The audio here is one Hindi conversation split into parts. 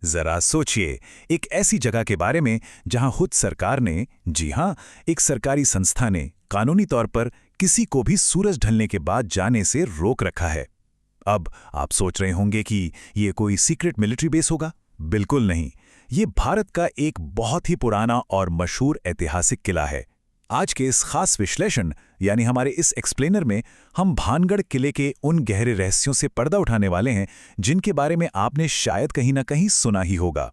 जरा सोचिए, एक ऐसी जगह के बारे में जहां खुद सरकार ने, जी हां, एक सरकारी संस्था ने कानूनी तौर पर किसी को भी सूरज ढलने के बाद जाने से रोक रखा है। अब आप सोच रहे होंगे कि ये कोई सीक्रेट मिलिट्री बेस होगा। बिल्कुल नहीं, ये भारत का एक बहुत ही पुराना और मशहूर ऐतिहासिक किला है। आज के इस खास विश्लेषण यानी हमारे इस एक्सप्लेनर में हम भानगढ़ किले के उन गहरे रहस्यों से पर्दा उठाने वाले हैं जिनके बारे में आपने शायद कहीं ना कहीं सुना ही होगा।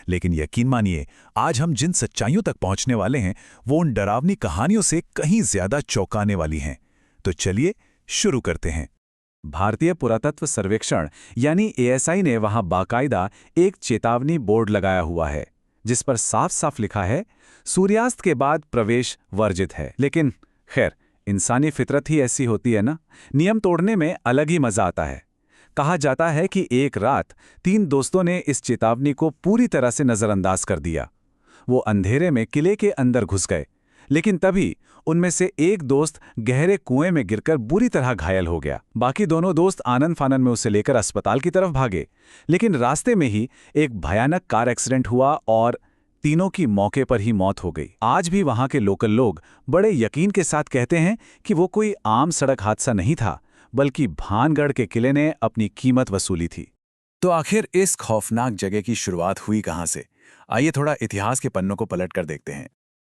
लेकिन यकीन मानिए, आज हम जिन सच्चाइयों तक पहुंचने वाले हैं वो उन डरावनी कहानियों से कहीं ज्यादा चौंकाने वाली हैं। तो चलिए शुरू करते हैं। भारतीय पुरातत्व सर्वेक्षण यानी एएसआई ने वहां बाकायदा एक चेतावनी बोर्ड लगाया हुआ है जिस पर साफ साफ लिखा है, सूर्यास्त के बाद प्रवेश वर्जित है। लेकिन खैर, इंसानी फितरत ही ऐसी होती है ना, नियम तोड़ने में अलग ही मजा आता है। कहा जाता है कि एक रात 3 दोस्तों ने इस चेतावनी को पूरी तरह से नजरअंदाज कर दिया। वो अंधेरे में किले के अंदर घुस गए, लेकिन तभी उनमें से एक दोस्त गहरे कुएं में गिरकर बुरी तरह घायल हो गया। बाकी दोनों दोस्त आनन फानन में उसे लेकर अस्पताल की तरफ भागे, लेकिन रास्ते में ही एक भयानक कार एक्सीडेंट हुआ और तीनों की मौके पर ही मौत हो गई। आज भी वहां के लोकल लोग बड़े यकीन के साथ कहते हैं कि वो कोई आम सड़क हादसा नहीं था, बल्कि भानगढ़ के किले ने अपनी कीमत वसूली थी। तो आखिर इस खौफनाक जगह की शुरुआत हुई कहां से? आइए थोड़ा इतिहास के पन्नों को पलट कर देखते हैं।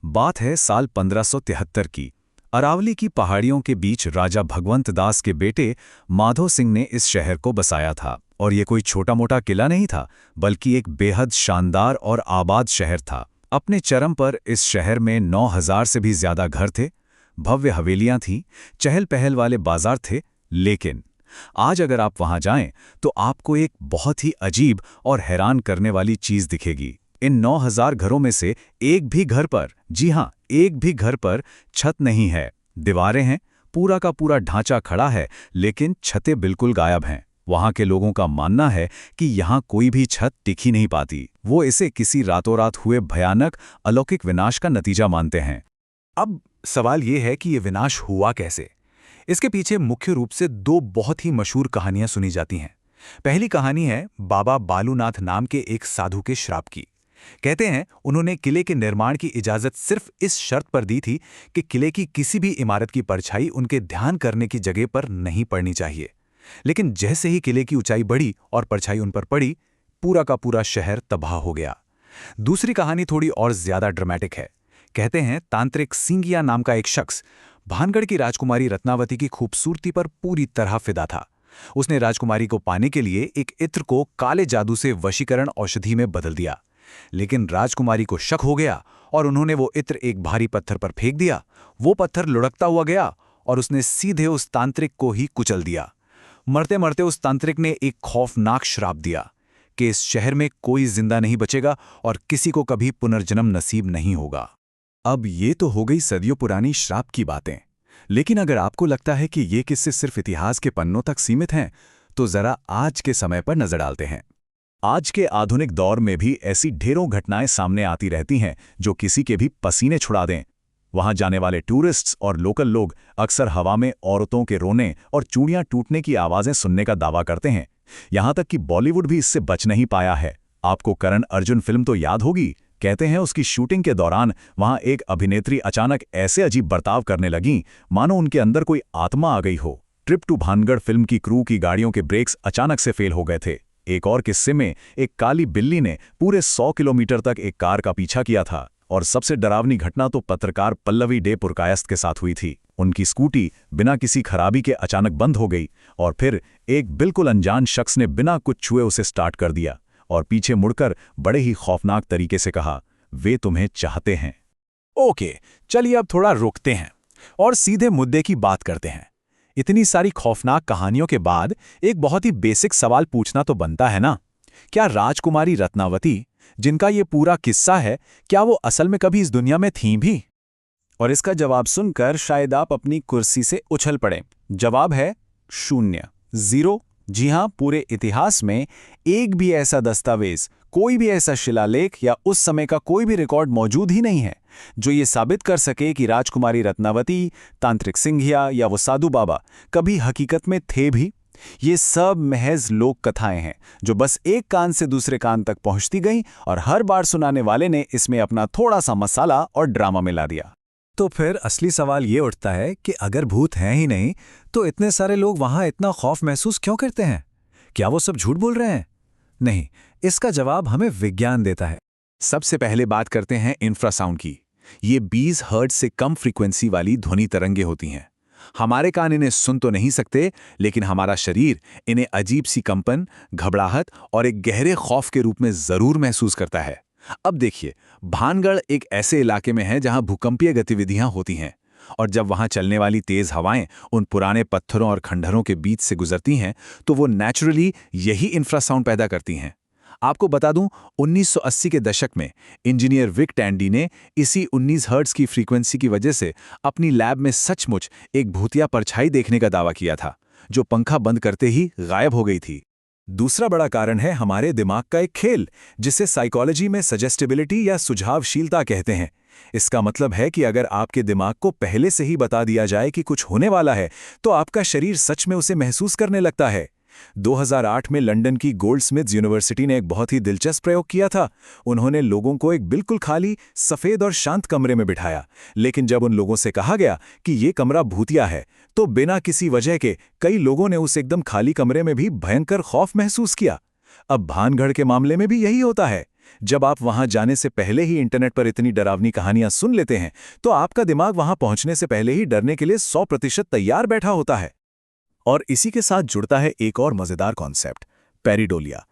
बात है साल 1573 की। अरावली की पहाड़ियों के बीच राजा भगवंत दास के बेटे माधो सिंह ने इस शहर को बसाया था। और ये कोई छोटा मोटा किला नहीं था, बल्कि एक बेहद शानदार और आबाद शहर था। अपने चरम पर इस शहर में 9000 से भी ज्यादा घर थे, भव्य हवेलियां थीं, चहल पहल वाले बाजार थे। लेकिन आज अगर आप वहां जाएं तो आपको एक बहुत ही अजीब और हैरान करने वाली चीज दिखेगी। इन 9000 घरों में से एक भी घर पर, जी हां, एक भी घर पर छत नहीं है। दीवारें हैं, पूरा का पूरा ढांचा खड़ा है, लेकिन छतें बिल्कुल गायब हैं। वहां के लोगों का मानना है कि यहां कोई भी छत टिक ही नहीं पाती। वो इसे किसी रातों रात हुए भयानक अलौकिक विनाश का नतीजा मानते हैं। अब सवाल ये है कि ये विनाश हुआ कैसे? इसके पीछे मुख्य रूप से 2 बहुत ही मशहूर कहानियां सुनी जाती हैं। पहली कहानी है बाबा बालूनाथ नाम के एक साधु के श्राप की। कहते हैं उन्होंने किले के निर्माण की इजाजत सिर्फ इस शर्त पर दी थी कि किले की किसी भी इमारत की परछाई उनके ध्यान करने की जगह पर नहीं पड़नी चाहिए। लेकिन जैसे ही किले की ऊंचाई बढ़ी और परछाई उन पर पड़ी, पूरा का पूरा शहर तबाह हो गया। दूसरी कहानी थोड़ी और ज्यादा ड्रामेटिक है। कहते हैं तांत्रिक सिंगिया नाम का एक शख्स भानगढ़ की राजकुमारी रत्नावती की खूबसूरती पर पूरी तरह फिदा था। उसने राजकुमारी को पाने के लिए एक इत्र को काले जादू से वशीकरण औषधि में बदल दिया। लेकिन राजकुमारी को शक हो गया और उन्होंने वो इत्र एक भारी पत्थर पर फेंक दिया। वो पत्थर लुढ़कता हुआ गया और उसने सीधे उस तांत्रिक को ही कुचल दिया। मरते मरते उस तांत्रिक ने एक खौफनाक श्राप दिया कि इस शहर में कोई जिंदा नहीं बचेगा और किसी को कभी पुनर्जन्म नसीब नहीं होगा। अब ये तो हो गई सदियों पुरानी श्राप की बातें, लेकिन अगर आपको लगता है कि ये किस्से सिर्फ इतिहास के पन्नों तक सीमित हैं, तो जरा आज के समय पर नजर डालते हैं। आज के आधुनिक दौर में भी ऐसी ढेरों घटनाएं सामने आती रहती हैं जो किसी के भी पसीने छुड़ा दें। वहां जाने वाले टूरिस्ट्स और लोकल लोग अक्सर हवा में औरतों के रोने और चूड़ियां टूटने की आवाजें सुनने का दावा करते हैं। यहां तक कि बॉलीवुड भी इससे बच नहीं पाया है। आपको करण अर्जुन फिल्म तो याद होगी। कहते हैं उसकी शूटिंग के दौरान वहां एक अभिनेत्री अचानक ऐसे अजीब बर्ताव करने लगीं मानो उनके अंदर कोई आत्मा आ गई हो। ट्रिप टू भानगढ़ फिल्म की क्रू की गाड़ियों के ब्रेक्स अचानक से फेल हो गए थे। एक और किस्से में एक काली बिल्ली ने पूरे 100 किलोमीटर तक एक कार का पीछा किया था। और सबसे डरावनी घटना तो पत्रकार पल्लवी डे पुरकायस्थ के साथ हुई थी। उनकी स्कूटी बिना किसी खराबी के अचानक बंद हो गई और फिर एक बिल्कुल अनजान शख्स ने बिना कुछ छुए उसे स्टार्ट कर दिया और पीछे मुड़कर बड़े ही खौफनाक तरीके से कहा, वे तुम्हें चाहते हैं। ओके, चलिए अब थोड़ा रुकते हैं और सीधे मुद्दे की बात करते हैं। इतनी सारी खौफनाक कहानियों के बाद एक बहुत ही बेसिक सवाल पूछना तो बनता है ना, क्या राजकुमारी रत्नावती, जिनका ये पूरा किस्सा है, क्या वो असल में कभी इस दुनिया में थीं भी? और इसका जवाब सुनकर शायद आप अपनी कुर्सी से उछल पड़े। जवाब है 0, 0। जी हां, पूरे इतिहास में एक भी ऐसा दस्तावेज, कोई भी ऐसा शिलालेख या उस समय का कोई भी रिकॉर्ड मौजूद ही नहीं है जो ये साबित कर सके कि राजकुमारी रत्नावती, तांत्रिक सिंघिया या वो साधु बाबा कभी हकीकत में थे भी। ये सब महज लोक कथाएं हैं जो बस एक कान से दूसरे कान तक पहुंचती गईं और हर बार सुनाने वाले ने इसमें अपना थोड़ा सा मसाला और ड्रामा मिला दिया। तो फिर असली सवाल ये उठता है कि अगर भूत हैं ही नहीं तो इतने सारे लोग वहां इतना खौफ महसूस क्यों करते हैं? क्या वो सब झूठ बोल रहे हैं? नहीं, इसका जवाब हमें विज्ञान देता है। सबसे पहले बात करते हैं इंफ्रासाउंड की। ये 20 हर्ट्ज से कम फ्रीक्वेंसी वाली ध्वनि तरंगे होती हैं। हमारे कान इन्हें सुन तो नहीं सकते, लेकिन हमारा शरीर इन्हें अजीब सी कंपन, घबराहट और एक गहरे खौफ के रूप में जरूर महसूस करता है। अब देखिए, भानगढ़ एक ऐसे इलाके में है जहां भूकंपीय गतिविधियां होती हैं, और जब वहां चलने वाली तेज हवाएं उन पुराने पत्थरों और खंडहरों के बीच से गुजरती हैं, तो वो नेचुरली यही इंफ्रासाउंड पैदा करती हैं। आपको बता दूं, 1980 के दशक में इंजीनियर विक टैंडी ने इसी 19 हर्ट्ज की फ्रीक्वेंसी की वजह से अपनी लैब में सचमुच एक भूतिया परछाई देखने का दावा किया था, जो पंखा बंद करते ही गायब हो गई थी। दूसरा बड़ा कारण है हमारे दिमाग का एक खेल, जिसे साइकोलॉजी में सजेस्टिबिलिटी या सुझावशीलता कहते हैं। इसका मतलब है कि अगर आपके दिमाग को पहले से ही बता दिया जाए कि कुछ होने वाला है, तो आपका शरीर सच में उसे महसूस करने लगता है। 2008 में लंदन की गोल्डस्मिथ्स यूनिवर्सिटी ने एक बहुत ही दिलचस्प प्रयोग किया था। उन्होंने लोगों को एक बिल्कुल खाली, सफेद और शांत कमरे में बिठाया, लेकिन जब उन लोगों से कहा गया कि ये कमरा भूतिया है, तो बिना किसी वजह के कई लोगों ने उस एकदम खाली कमरे में भी भयंकर खौफ महसूस किया। अब भानगढ़ के मामले में भी यही होता है। जब आप वहां जाने से पहले ही इंटरनेट पर इतनी डरावनी कहानियां सुन लेते हैं, तो आपका दिमाग वहां पहुंचने से पहले ही डरने के लिए 100% तैयार बैठा होता है। और इसी के साथ जुड़ता है एक और मजेदार कॉन्सेप्ट, पेरिडोलिया।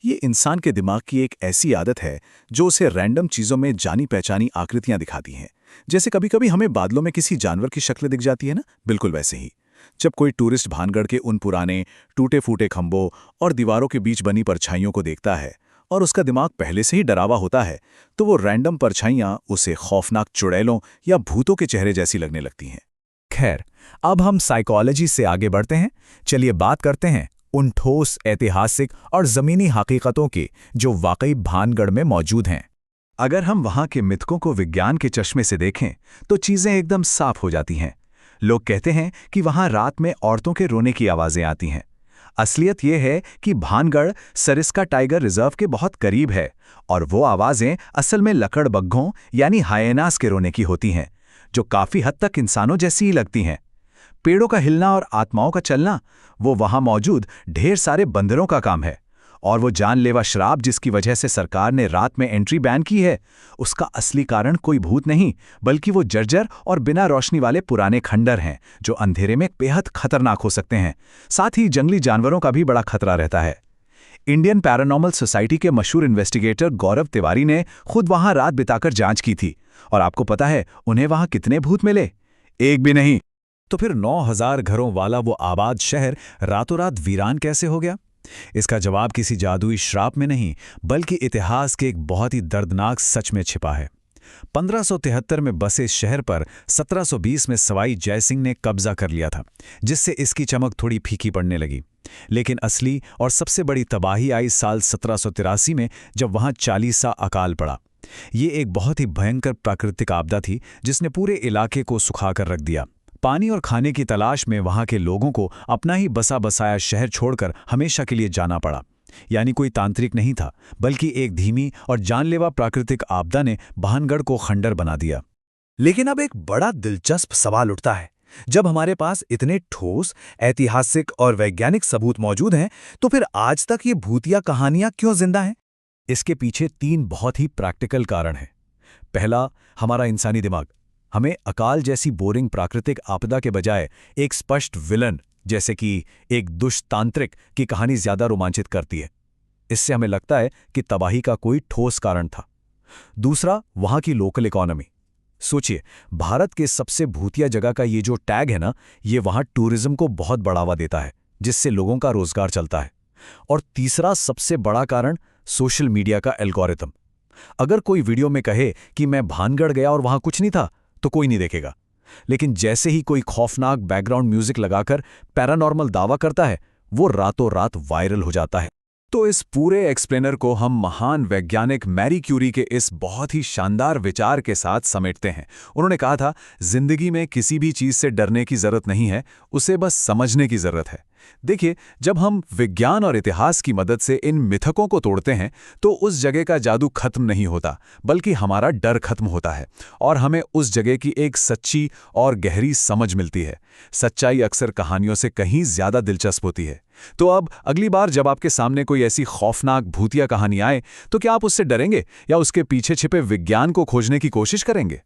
ये इंसान के दिमाग की एक ऐसी आदत है जो उसे रैंडम चीजों में जानी पहचानी आकृतियां दिखाती हैं। जैसे कभी कभी हमें बादलों में किसी जानवर की शक्ल दिख जाती है ना, बिल्कुल वैसे ही जब कोई टूरिस्ट भानगढ़ के उन पुराने टूटे फूटे खंभों और दीवारों के बीच बनी परछाइयों को देखता है और उसका दिमाग पहले से ही डरावा होता है, तो वो रैंडम परछाइयां उसे खौफनाक चुड़ैलों या भूतों के चेहरे जैसी लगने लगती हैं। खैर, अब हम साइकोलॉजी से आगे बढ़ते हैं। चलिए बात करते हैं उन ठोस ऐतिहासिक और ज़मीनी हकीकतों की जो वाकई भानगढ़ में मौजूद हैं। अगर हम वहां के मिथकों को विज्ञान के चश्मे से देखें, तो चीजें एकदम साफ हो जाती हैं। लोग कहते हैं कि वहां रात में औरतों के रोने की आवाजें आती हैं। असलियत यह है कि भानगढ़ सरिस्का टाइगर रिजर्व के बहुत करीब है, और वो आवाजें असल में लकड़बग्घों यानी हायेनास के रोने की होती हैं, जो काफी हद तक इंसानों जैसी ही लगती हैं। पेड़ों का हिलना और आत्माओं का चलना, वो वहां मौजूद ढेर सारे बंदरों का काम है। और वो जानलेवा शराब जिसकी वजह से सरकार ने रात में एंट्री बैन की है, उसका असली कारण कोई भूत नहीं, बल्कि वो जर्जर और बिना रोशनी वाले पुराने खंडर हैं, जो अंधेरे में बेहद खतरनाक हो सकते हैं। साथ ही जंगली जानवरों का भी बड़ा खतरा रहता है। इंडियन पैरानॉर्मल सोसाइटी के मशहूर इन्वेस्टिगेटर गौरव तिवारी ने खुद वहां रात बिताकर जांच की थी, और आपको पता है उन्हें वहां कितने भूत मिले? एक भी नहीं। तो फिर 9000 घरों वाला वो आबाद शहर रातों रात वीरान कैसे हो गया? इसका जवाब किसी जादुई श्राप में नहीं, बल्कि इतिहास के एक बहुत ही दर्दनाक सच में छिपा है। 1573 में बसे इस शहर पर 1720 में सवाई जयसिंह ने कब्जा कर लिया था, जिससे इसकी चमक थोड़ी फीकी पड़ने लगी। लेकिन असली और सबसे बड़ी तबाही आई साल 1783 में, जब वहां 40 सा अकाल पड़ा। ये एक बहुत ही भयंकर प्राकृतिक आपदा थी जिसने पूरे इलाके को सुखाकर रख दिया। पानी और खाने की तलाश में वहां के लोगों को अपना ही बसा बसाया शहर छोड़कर हमेशा के लिए जाना पड़ा। यानी कोई तांत्रिक नहीं था, बल्कि एक धीमी और जानलेवा प्राकृतिक आपदा ने भानगढ़ को खंडर बना दिया। लेकिन अब एक बड़ा दिलचस्प सवाल उठता है, जब हमारे पास इतने ठोस ऐतिहासिक और वैज्ञानिक सबूत मौजूद हैं, तो फिर आज तक ये भूतिया कहानियां क्यों जिंदा हैं? इसके पीछे 3 बहुत ही प्रैक्टिकल कारण हैं। पहला, हमारा इंसानी दिमाग हमें अकाल जैसी बोरिंग प्राकृतिक आपदा के बजाय एक स्पष्ट विलन, जैसे कि एक दुष्ट तांत्रिक की कहानी ज्यादा रोमांचित करती है। इससे हमें लगता है कि तबाही का कोई ठोस कारण था। दूसरा, वहां की लोकल इकोनॉमी। सोचिए, भारत के सबसे भूतिया जगह का ये जो टैग है ना, ये वहां टूरिज्म को बहुत बढ़ावा देता है, जिससे लोगों का रोजगार चलता है। और तीसरा सबसे बड़ा कारण, सोशल मीडिया का एल्गोरिथम। अगर कोई वीडियो में कहे कि मैं भानगढ़ गया और वहां कुछ नहीं था, तो कोई नहीं देखेगा। लेकिन जैसे ही कोई खौफनाक बैकग्राउंड म्यूजिक लगाकर पैरानॉर्मल दावा करता है, वो रातों रात वायरल हो जाता है। तो इस पूरे एक्सप्लेनर को हम महान वैज्ञानिक मैरी क्यूरी के इस बहुत ही शानदार विचार के साथ समेटते हैं। उन्होंने कहा था, जिंदगी में किसी भी चीज से डरने की जरूरत नहीं है, उसे बस समझने की जरूरत है। देखिए, जब हम विज्ञान और इतिहास की मदद से इन मिथकों को तोड़ते हैं तो उस जगह का जादू खत्म नहीं होता, बल्कि हमारा डर खत्म होता है और हमें उस जगह की एक सच्ची और गहरी समझ मिलती है। सच्चाई अक्सर कहानियों से कहीं ज्यादा दिलचस्प होती है। तो अब अगली बार जब आपके सामने कोई ऐसी खौफनाक भूतिया कहानी आए, तो क्या आप उससे डरेंगे या उसके पीछे छिपे विज्ञान को खोजने की कोशिश करेंगे?